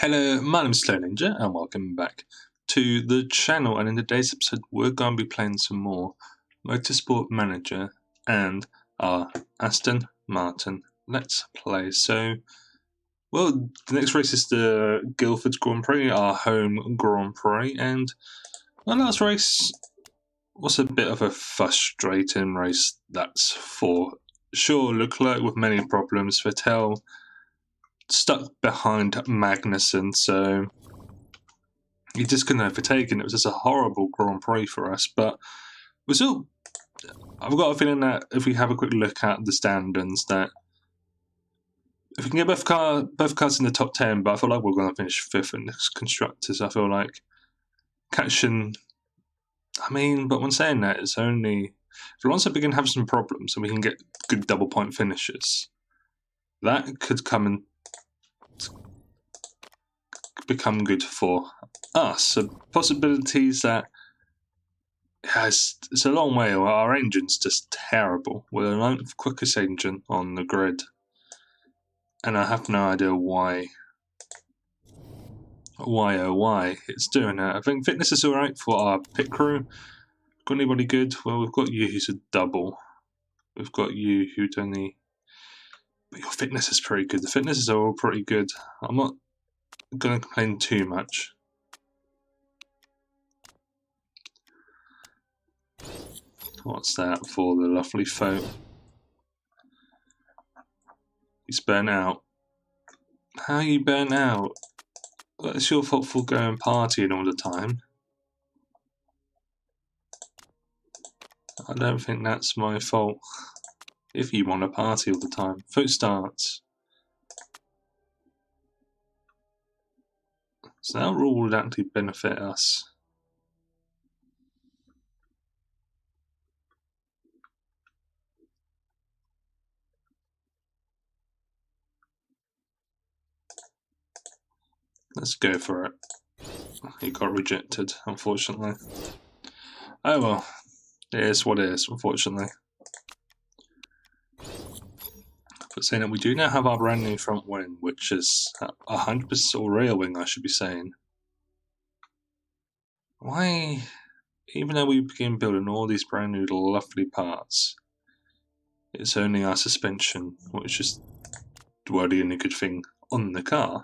Hello, my name is Slow Ninja and welcome back to the channel, and in today's episode we're going to be playing some more Motorsport Manager and our Aston Martin Let's Play. So, well, the next race is the Guildford Grand Prix, our home Grand Prix, and the last race was a bit of a frustrating race, that's for sure. Leclerc with many problems, Vettel stuck behind Magnussen, so he just couldn't overtake, and it was just a horrible Grand Prix for us. But we're still, I've got a feeling that if we have a quick look at the standings, that if we can get both cars in the top 10, but I feel like we're going to finish 5th in the constructors. I feel like catching, but when saying that, it's only if Alonso begin to have some problems and we can get good double point finishes, that could come and become good for us. So possibilities that it's a long way. Our engine's just terrible. We're the 9th quickest engine on the grid, and I have no idea why it's doing that. I think fitness is alright for our pit crew. Got anybody good? Well, we've got you who's a double. We've got you who'd only, but your fitness is pretty good. The fitnesses are all pretty good. I'm not going to complain too much. What's that for the lovely folk? He's burnt out. How are you burnt out? Well, it's your fault for going partying all the time. I don't think that's my fault. If you want to party all the time. Foot starts. So that rule would actually benefit us. Let's go for it. He got rejected, unfortunately. Oh well, it is what it is, unfortunately. But saying that, we do now have our brand new front wing, which is 100%, or rear wing, I should be saying. Why, even though we begin building all these brand new lovely parts, it's only our suspension, which is the only good thing on the car.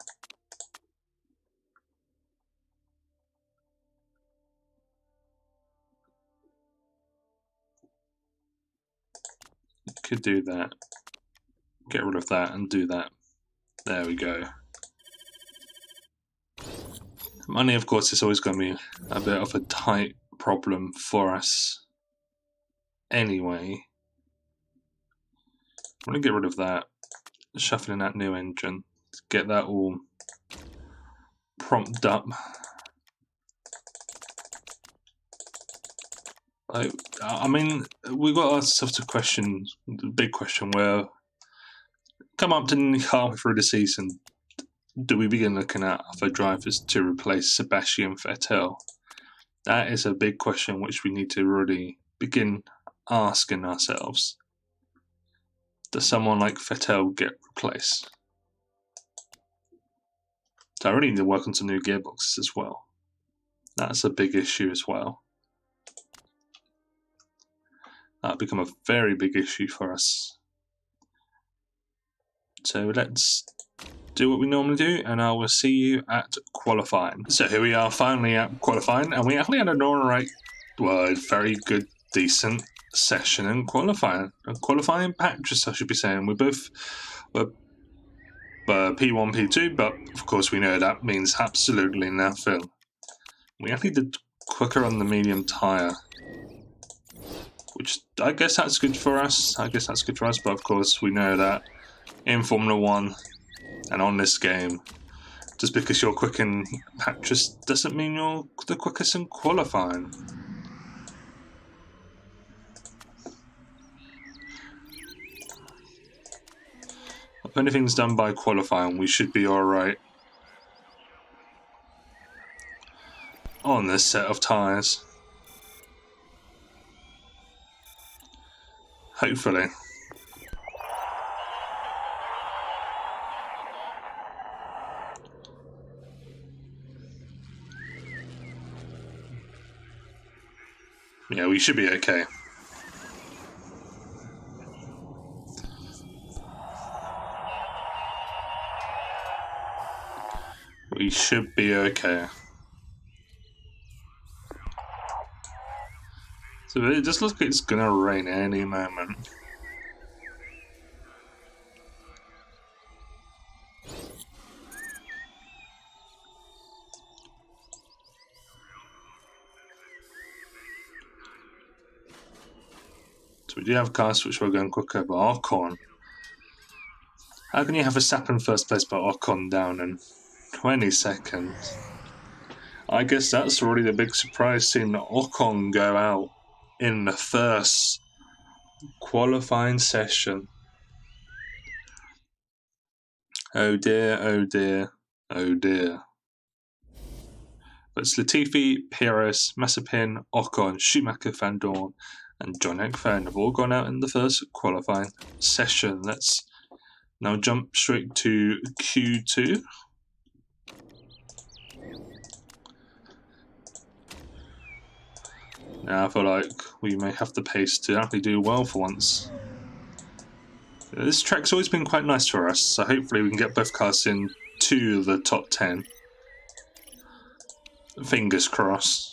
Could do that. Get rid of that and do that. There we go. Money, of course, is always going to be a bit of a tight problem for us anyway. I'm going to get rid of that. Shuffling that new engine. Get that all prompted up. We got ourselves a question, the big question, where come up to halfway through the season, do we begin looking at other drivers to replace Sebastian Vettel? That is a big question which we need to really begin asking ourselves. Does someone like Vettel get replaced? So I really need to work on some new gearboxes as well. That's a big issue as well. That'll become a very big issue for us. So let's do what we normally do, and I will see you at qualifying. So here we are, finally at qualifying, and we actually had a very good, decent session in qualifying. A qualifying patches, I should be saying. We both were P1, P2, but of course we know that means absolutely nothing. We actually did quicker on the medium tyre, which I guess that's good for us. But of course we know that in Formula 1 and on this game, just because you're quick in patches doesn't mean you're the quickest in qualifying. If anything's done by qualifying, we should be alright on this set of tyres. Hopefully. Yeah, we should be okay. We should be okay. So it just looks like it's gonna rain any moment. So we do have cars which were going quicker, but Ocon. How can you have Verstappen first place but Ocon down in 20 seconds? I guess that's already the big surprise, seeing Ocon go out in the first qualifying session. Oh dear, oh dear, oh dear. But it's Latifi, Perez, Mazepin, Ocon, Schumacher, Van Dorn, and John Ekfan have all gone out in the first qualifying session. Let's now jump straight to Q2. Now I feel like we may have the pace to actually do well for once. This track's always been quite nice for us, so hopefully we can get both cars in to the top 10. Fingers crossed.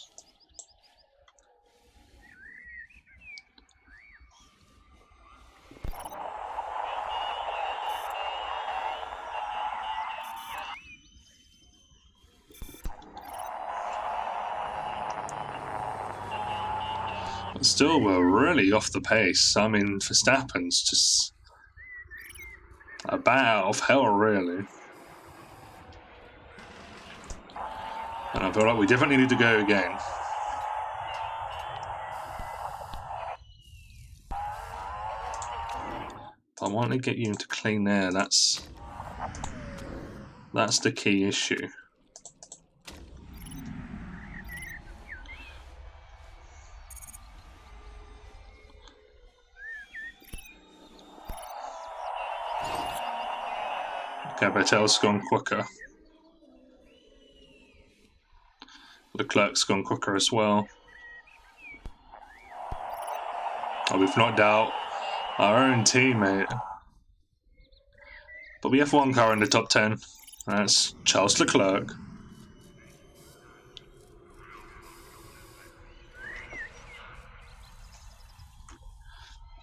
But still, we're really off the pace. I mean, Verstappen's just a bat out of hell, really. And I feel like we definitely need to go again. I want to get you into clean air. That's the key issue. Okay, Vettel's gone quicker. Leclerc's gone quicker as well. Oh, we've knocked out our own teammate. But we have one car in the top 10. That's Charles Leclerc.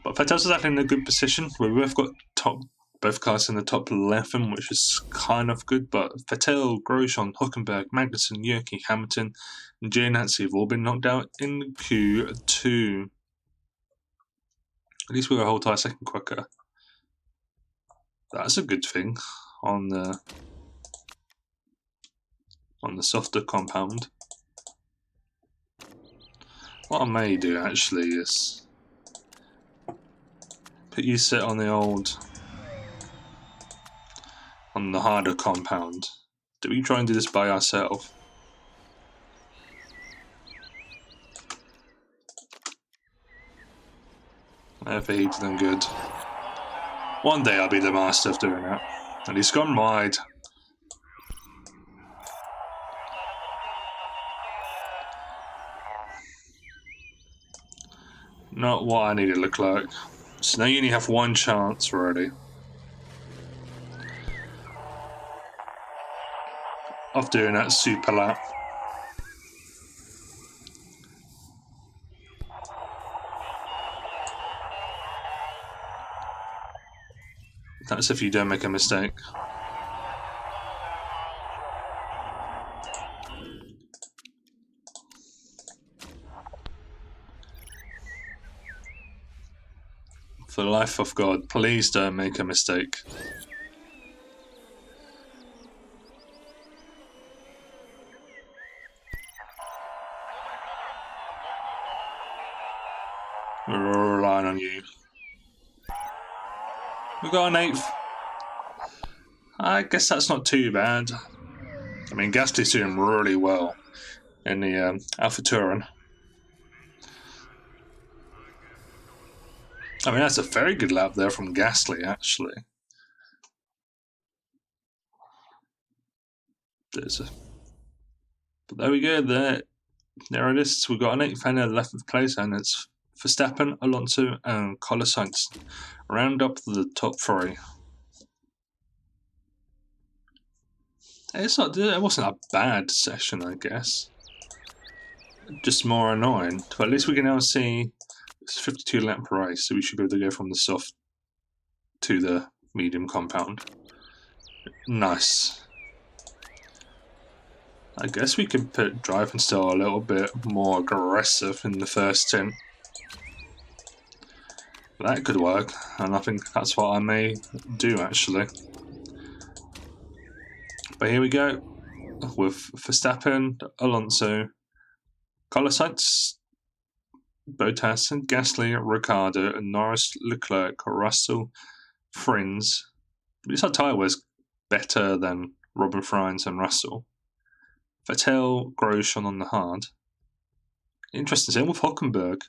But Vettel's is actually in a good position. We've both got both cars in the top 11, which is kind of good. But Vettel, Grosjean, Hülkenberg, Magnussen, Yerke, Hamilton, and Giovinazzi have all been knocked out in Q2. At least we were a whole entire second quicker. That's a good thing on the softer compound. What I may do actually is put you set on the harder compound. Do we try and do this by ourselves? Overheated and good. One day I'll be the master of doing that. And he's gone wide. Not what I needed, Leclerc. So now you only have one chance already of doing that super lap. That's if you don't make a mistake. For the life of God, please don't make a mistake. We're all relying on you. We got an 8th. I guess that's not too bad. I mean, Gasly's doing really well in the Alpha Touran. I mean, that's a very good lap there from Gasly, actually. But there we go. there it is. We've got an 8th and an 11th place, and it's Verstappen, Alonso, and Carlos Sainz. Round up the top 3. It wasn't a bad session, I guess. Just more annoying. But at least we can now see it's a 52 lap race, so we should be able to go from the soft to the medium compound. Nice. I guess we could put driving style a little bit more aggressive in the first stint. That could work, and I think that's what I may do actually. But here we go with Verstappen, Alonso, Carlos Sainz, Bottas, Gasly, Ricciardo, and Norris, Leclerc, Russell, Friends. This tyre was better than Robin Fries and Russell. Vettel, Grosjean on the hard. Interesting, same with Hockenberg.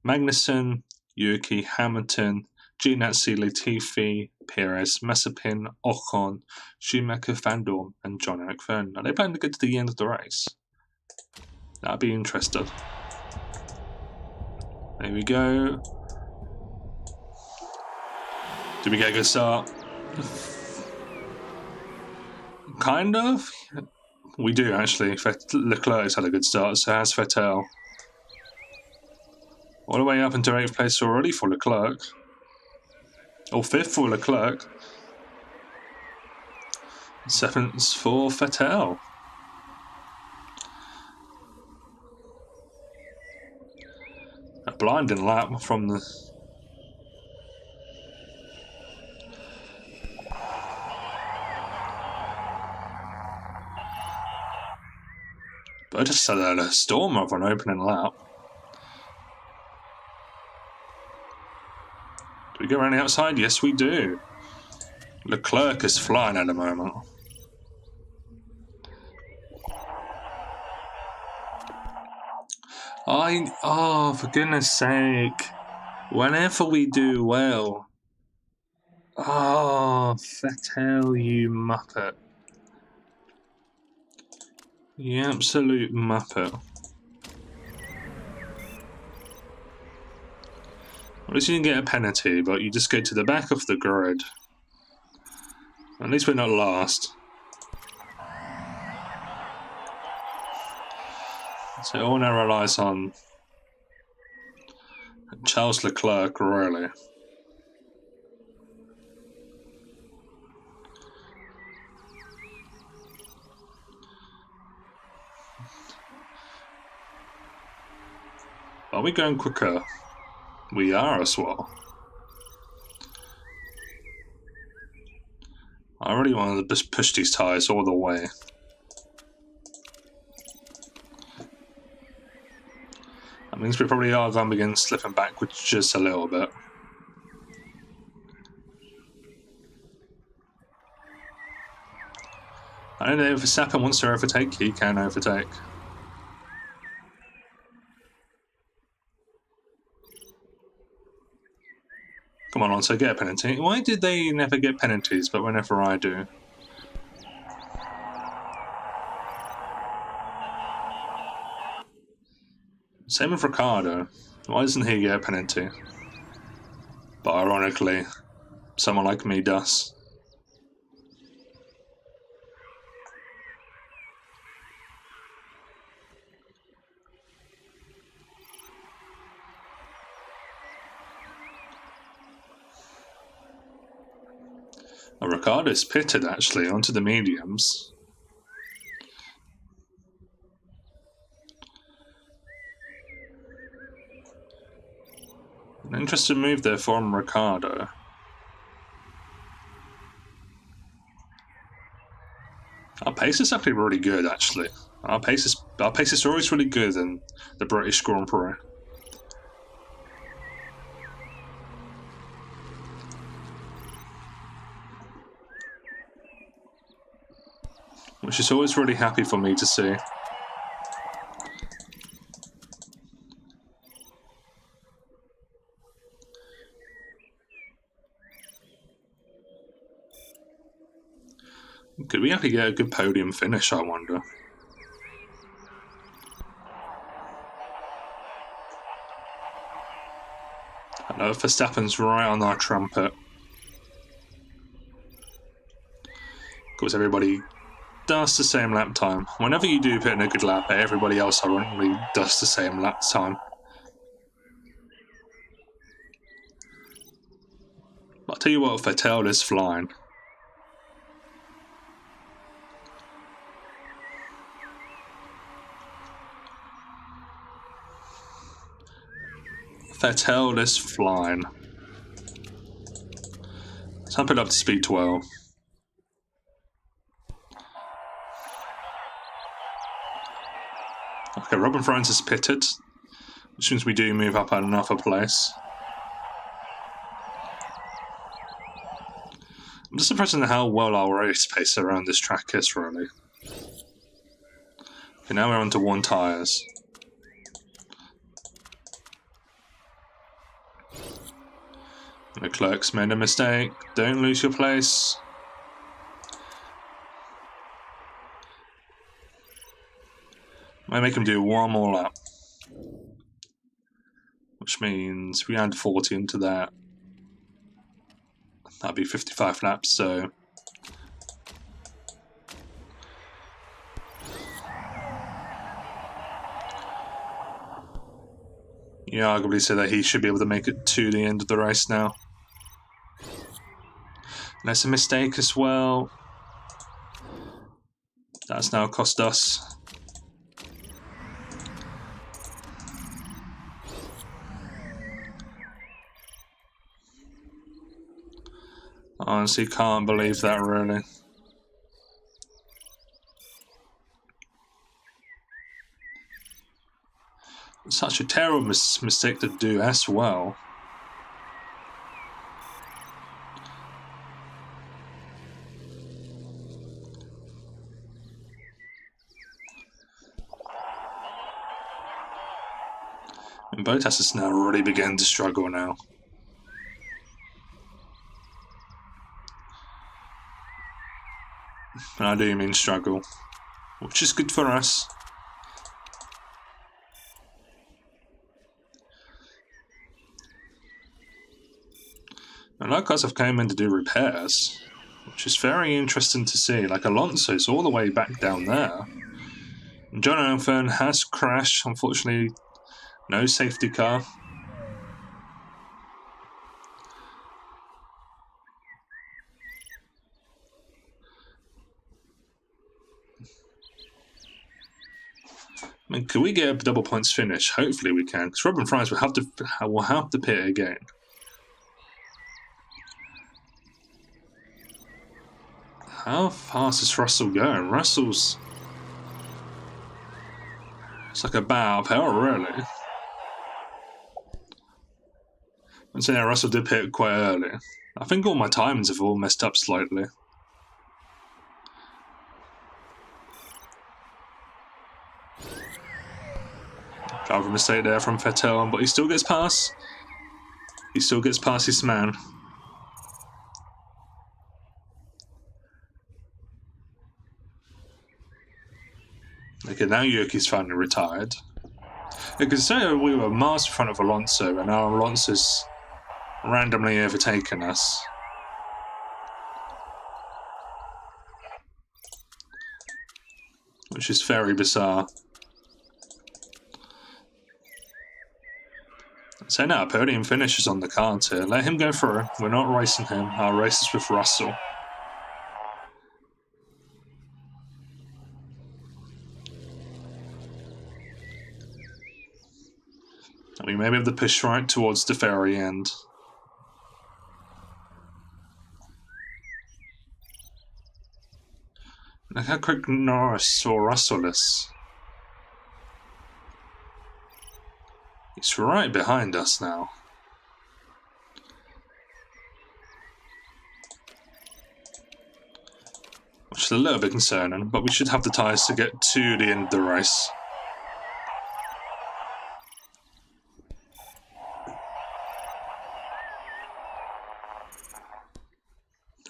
Magnussen, Yuki, Hamilton, Giovinazzi, Latifi, Perez, Mazepin, Ocon, Schumacher, Van Dorn, and John-Eric Vergne. Are they planning to get to the end of the race? That'd be interesting. There we go. Did we get a good start? Kind of. We do actually. Leclerc has had a good start, so has Vettel. All the way up into 8th place already for Leclerc. Or 5th for Leclerc. 7th for Vettel. A blinding lap from the... But I just had a storm of an opening lap. Do we go around the outside? Yes, we do. Leclerc is flying at the moment. Oh, for goodness sake. Whenever we do well. Oh, Vettel, you muppet. You absolute muppet. At least you didn't get a penalty, but you just go to the back of the grid. At least we're not last. So it all now relies on Charles Leclerc, really. Are we going quicker? We are as well. I really want to just push these tyres all the way. That means we probably are going to begin slipping backwards just a little bit. I don't know if Verstappen wants to overtake, he can overtake. Come on, Alonso, get a penalty. Why did they never get penalties, but whenever I do? Same with Ricciardo. Why doesn't he get a penalty? But ironically, someone like me does. Ricciardo's pitted actually onto the mediums. An interesting move there from Ricciardo. Our pace is actually really good, actually. Our pace is always really good in the British Grand Prix. Which is always really happy for me to see. Could we actually get a good podium finish, I wonder? Verstappen's right on our trumpet. Of course, everybody does the same lap time. Whenever you do put in a good lap, everybody else ironically does the same lap time. I'll tell you what, Vettel is flying. Vettel is flying. Let's hump it up to speed 12. Okay, Robin Francis pitted, which means we do move up another place. I'm just impressed at how well our race pace around this track is, really. Okay, now we're on to 1 tyres. Leclerc's made a mistake. Don't lose your place. Might make him do 1 more lap. Which means we add 40 into that. That'd be 55 laps, so... You arguably say that he should be able to make it to the end of the race now. And that's a mistake as well. That's now cost us. I honestly can't believe that, really. Such a terrible mistake to do as well. And Bottas is now already beginning to struggle now. And I do mean struggle, which is good for us. And like guys have came in to do repairs, which is very interesting to see. Like Alonso's all the way back down there. And Jonathan has crashed, unfortunately, no safety car. I mean, can we get a double points finish? Hopefully we can, because Robin Fries will have to pit again. How fast is Russell going? Russell's... It's like a bat of hell, really. And so yeah, Russell did pit quite early. I think all my timings have all messed up slightly. Driver mistake there from Vettel, but he still gets past. He still gets past his man. Okay, now Yuki's finally retired. Because say we were miles in front of Alonso, and now Alonso's randomly overtaken us. Which is very bizarre. So now, podium finishes on the card here. Let him go through. We're not racing him. Our race is with Russell. And we may be able to push right towards the very end. Look how quick Norris or Russell is. He's right behind us now. Which is a little bit concerning, but we should have the tyres to get to the end of the race.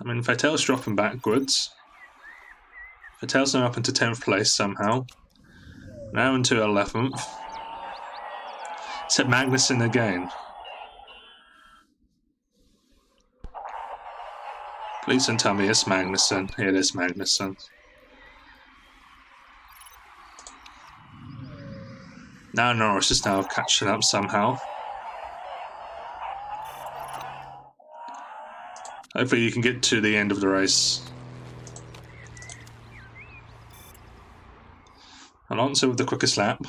I mean, Vettel's dropping backwards. Vettel's now up into 10th place somehow. Now into 11th. Except Magnussen again. Please don't tell me it's Magnussen. It is Magnussen. Now Norris is now catching up somehow. Hopefully you can get to the end of the race. Alonso with the quickest lap.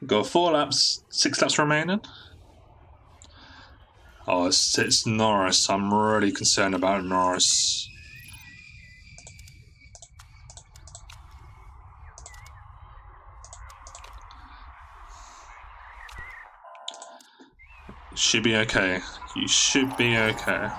Got 4 laps, 6 laps remaining. Oh, it's Norris. I'm really concerned about Norris. Should be okay. You should be okay.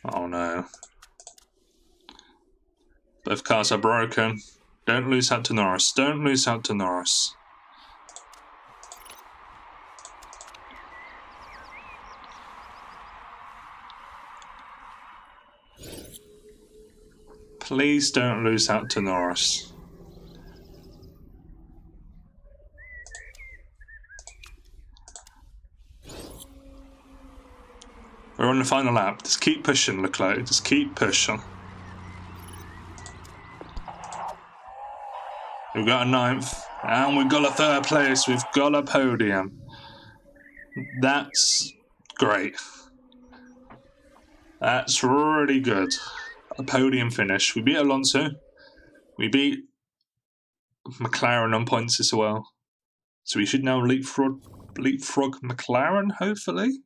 Oh no. Both cars are broken. Don't lose out to Norris. Don't lose out to Norris. Please don't lose out to Norris. We're on the final lap. Just keep pushing, Leclerc. Just keep pushing. We've got a 9th. And we've got a 3rd place. We've got a podium. That's great. That's really good. A podium finish. We beat Alonso. We beat McLaren on points as well. So we should now leapfrog McLaren, hopefully.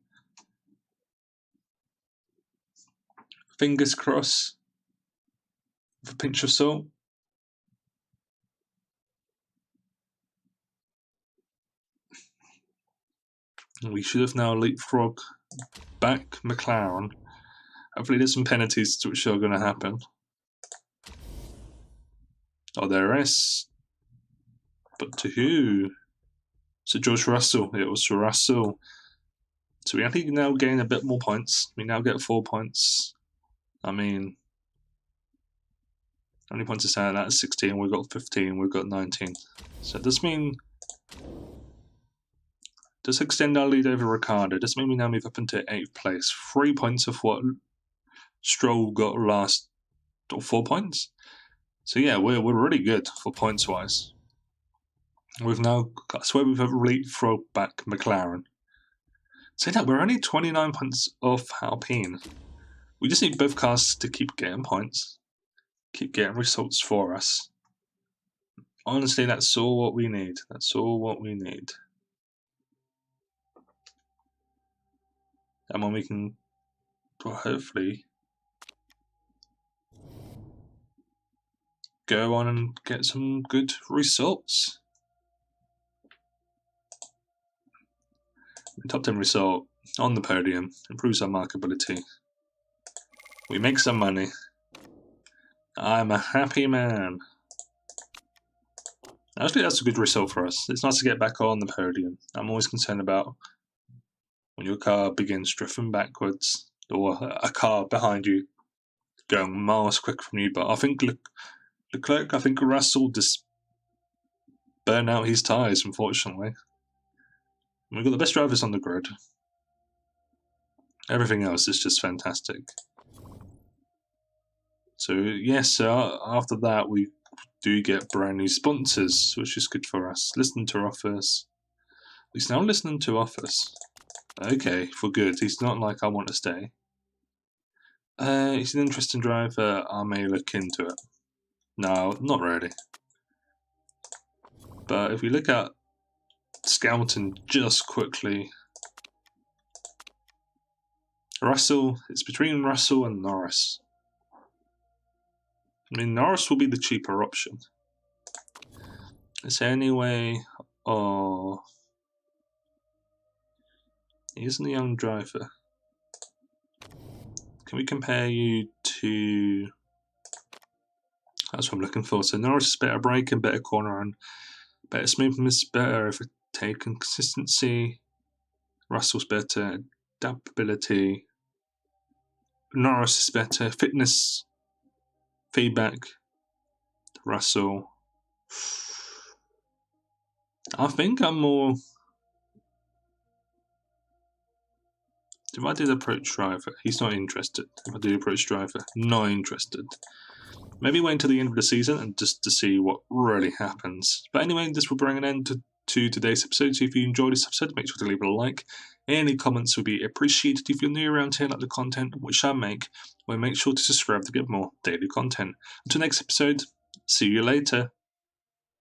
Fingers crossed. With a pinch of salt. We should have now leapfrog back McLaren. Hopefully there's some penalties which are going to happen. Oh, there is. But to who? So George Russell. It was Russell. So we actually now gain a bit more points. We now get 4 points. I mean, how many points is that? That's 16. We've got 15. We've got 19. So it does mean... does extend our lead over Ricciardo. Does mean we now move up into 8th place. 3 points of what Stroll got last, or 4 points. So yeah, we're really good for points wise. We've now got, I swear we've leapfrog back McLaren. Say that we're only 29 points off Alpine. We just need both cars to keep getting points, keep getting results for us. Honestly, that's all what we need. That's all what we need. And when we can, well, hopefully, go on and get some good results. Top 10 result on the podium improves our markability. We make some money. I'm a happy man. Actually, that's a good result for us. It's nice to get back on the podium. I'm always concerned about when your car begins drifting backwards, or a car behind you going miles quicker from you. But I think Leclerc, I think Russell just burned out his tyres, unfortunately. We've got the best drivers on the grid. Everything else is just fantastic. So yes, after that we do get brand new sponsors, which is good for us. Listen to offers. He's now listening to offers. Okay, for good. He's not like I want to stay. He's an interesting driver. I may look into it. No, not really. But if we look at scouting just quickly, Russell, it's between Russell and Norris. I mean, Norris will be the cheaper option. Is there any way? Oh, he isn't a young driver. Can we compare you to? That's what I'm looking for. So Norris is better braking, better corner, and better smoothness, better overtake and consistency. Russell's better adaptability. Norris is better. Fitness feedback, Russell. I think I'm more... If I did approach driver, he's not interested. If I did approach driver, not interested. Maybe wait until the end of the season and just to see what really happens. But anyway, this will bring an end to today's episode. So if you enjoyed this episode, make sure to leave a like. Any comments would be appreciated. If you're new around here, like the content which I make, well, make sure to subscribe to get more daily content. Until next episode, see you later.